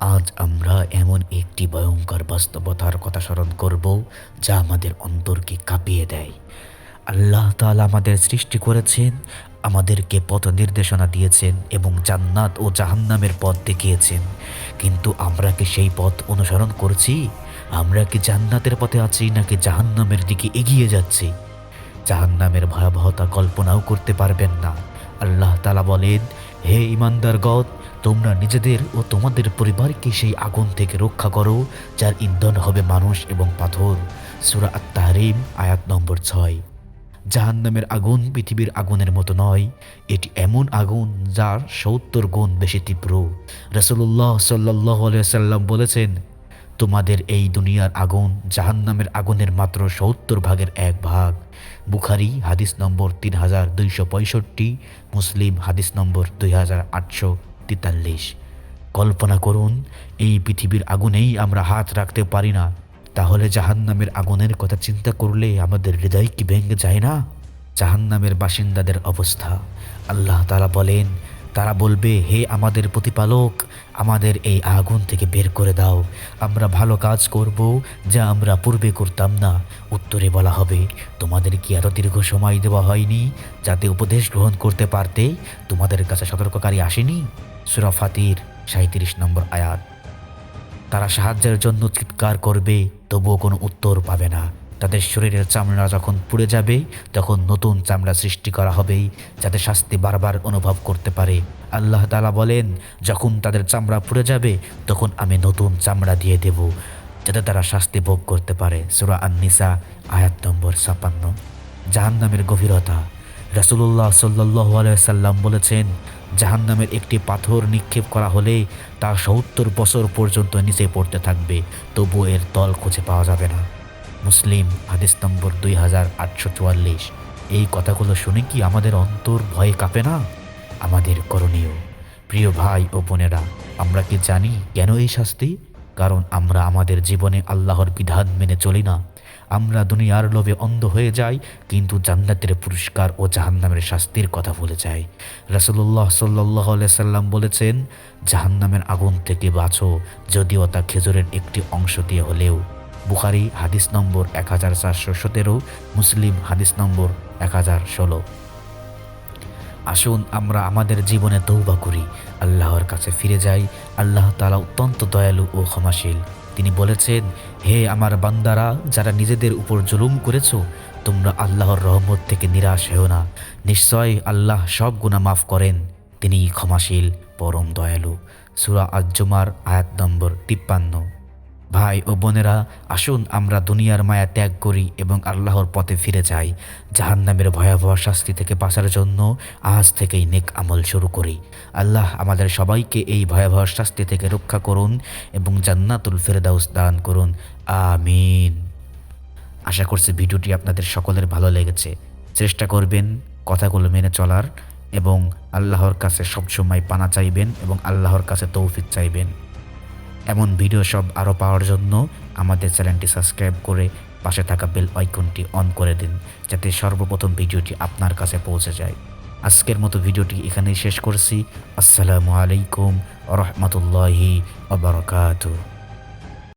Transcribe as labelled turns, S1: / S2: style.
S1: আজ আমরা এমন একটি ভয়ঙ্কর বাস্তবতার কথা স্মরণ করব যা আমাদের অন্তরকে কাঁপিয়ে দেয়। আল্লাহ তাআলা আমাদের সৃষ্টি করেছেন, আমাদেরকে পথ নির্দেশনা দিয়েছেন এবং জান্নাত ও জাহান্নামের পথ দেখিয়েছেন। কিন্তু আমরা কি সেই পথ অনুসরণ করছি? আমরা কি জান্নাতের পথে আছি নাকি জাহান্নামের দিকে এগিয়ে যাচ্ছি? জাহান্নামের ভয়াবহতা কল্পনাও করতে পারবেন না। আল্লাহ তাআলা বলেন, হে ঈমানদারগণ, তোমরা নিজেদের ও তোমাদের পরিবারকে সেই আগুন থেকে রক্ষা করো যার ইন্ধন হবে মানুষ এবং পাথর। সূরা আত-তাহরীম আয়াত নম্বর 6। জাহান্নামের আগুন পৃথিবীর আগুনের মতো নয়, এটি এমন আগুন যার ৭০ গুণ বেশি তীব্র। রাসূলুল্লাহ সাল্লাল্লাহু আলাইহি ওয়াসাল্লাম বলেছেন, তোমাদের এই দুনিয়ার আগুন জাহান্নামের আগুনের মাত্র ৭০ ভাগের ১ ভাগ। বুখারী হাদিস নম্বর ৩২৬৫, মুসলিম হাদিস নম্বর ২৮৪৩। কল্পনা করুন, এই পৃথিবীর আগুনেই আমরা হাত রাখতে পারি না, তাহলে জাহান্নামের আগুনের কথা চিন্তা করলে আমাদের হৃদয় কি ভেঙে যায় না? জাহান্নামের বাসিন্দাদের অবস্থা, আল্লাহ তাআলা বলেন, তারা বলবে, হে আমাদের প্রতিপালক, আমাদের এই আগুন থেকে বের করে দাও, আমরা ভালো কাজ করব যা আমরা পূর্বে করতাম না। উত্তরে বলা হবে, তোমাদের কি এত দীর্ঘ সময় দেওয়া হয়নি যাতে উপদেশ গ্রহণ করতে পারতে? তোমাদের কাছে সতর্ককারী আসেনি? সূরা ফাতির ৩৭ নম্বর আয়াত। তারা সাহায্যের জন্য চিৎকার করবে, তবুও কোনো উত্তর পাবে না। তাদের শরীরের চামড়া যখন পুড়ে যাবে তখন নতুন চামড়া সৃষ্টি করা হবে যাতে শাস্তি বারবার অনুভব করতে পারে। আল্লাহ তাআলা বলেন, যখন তাদের চামড়া পুড়ে যাবে তখন আমি নতুন চামড়া দিয়ে দেব যাতে তারা শাস্তি ভোগ করতে পারে। সূরা আন-নিসা আয়াত নম্বর ৫৬। জাহান্নামের গভীরতা, রাসূলুল্লাহ সাল্লাল্লাহু আলাইহি ওয়াসাল্লাম বলেছেন, জাহান্নামের একটি পাথর নিক্ষেপ করা হলে তা ৭০ বছর পর্যন্ত নিচে পড়তে থাকবে, তবুও এর তল খুঁজে পাওয়া যাবে না। মুসলিম হাদিস নম্বর ২৮৪৪। এই কথাগুলো শুনে কি আমাদের অন্তর ভয়ে কাঁপে না? আমাদের করণীয়, প্রিয় ভাই ও বোনেরা, আমরা কি জানি কেন এই শাস্তি? কারণ আমরা আমাদের জীবনে আল্লাহর বিধান মেনে চলি না। আমরা দুনিয়ার লোভে অন্ধ হয়ে যাই, কিন্তু জান্নাতের পুরস্কার ও জাহান্নামের শাস্তির কথা ভুলে যাই। রাসূলুল্লাহ সাল্লাল্লাহু আলাইহি সাল্লাম বলেছেন, জাহান্নামের আগুন থেকে বাঁচো, যদিও তা খেজুরের একটি অংশ দিয়ে হলেও। বুখারী হাদিস নম্বর ১৪১৭, মুসলিম হাদিস নম্বর ১০১৬। আসুন আমরা আমাদের জীবনে তওবা করি, আল্লাহর কাছে ফিরে যাই। আল্লাহ তাআলা অত্যন্ত দয়ালু ও ক্ষমাশীল। তিনি বলেছেন, হে আমার বান্দারা, যারা নিজেদের উপর জুলুম করেছো, তোমরা আল্লাহর রহমত থেকে নিরাশ হও না। নিশ্চয় আল্লাহ সব গুনাহ মাফ করেন, তিনি ক্ষমাশীল, পরম দয়ালু। সূরা আজ-জুমার আয়াত নম্বর ৫৩। ভাই ও বোনেরা, আসুন আমরা দুনিয়ার মায়া ত্যাগ করি এবং আল্লাহর পথে ফিরে যাই। জাহান্নামের ভয়াবহ শাস্তি থেকে বাঁচার জন্য আজ থেকেই নেক আমল শুরু করি। আল্লাহ আমাদের সবাইকে এই ভয়াবহ শাস্তি থেকে রক্ষা করুন এবং জান্নাতুল ফেরদাউস দান করুন। আমিন। আশা করছি ভিডিওটি আপনাদের সকলের ভালো লেগেছে। চেষ্টা করবেন কথাগুলো মেনে চলার এবং আল্লাহর কাছে সবসময় পানা চাইবেন এবং আল্লাহর কাছে তৌফিক চাইবেন। এমন ভিডিও সব আরও পাওয়ার জন্য আমাদের চ্যানেলটি সাবস্ক্রাইব করে পাশে থাকা বেল আইকনটি অন করে দিন, যাতে সর্বপ্রথম ভিডিওটি আপনার কাছে পৌঁছে যায়। আজকের মতো ভিডিওটি এখানেই শেষ করছি। আসসালামু আলাইকুম ওয়া রাহমাতুল্লাহি ওয়া বারাকাতুহু।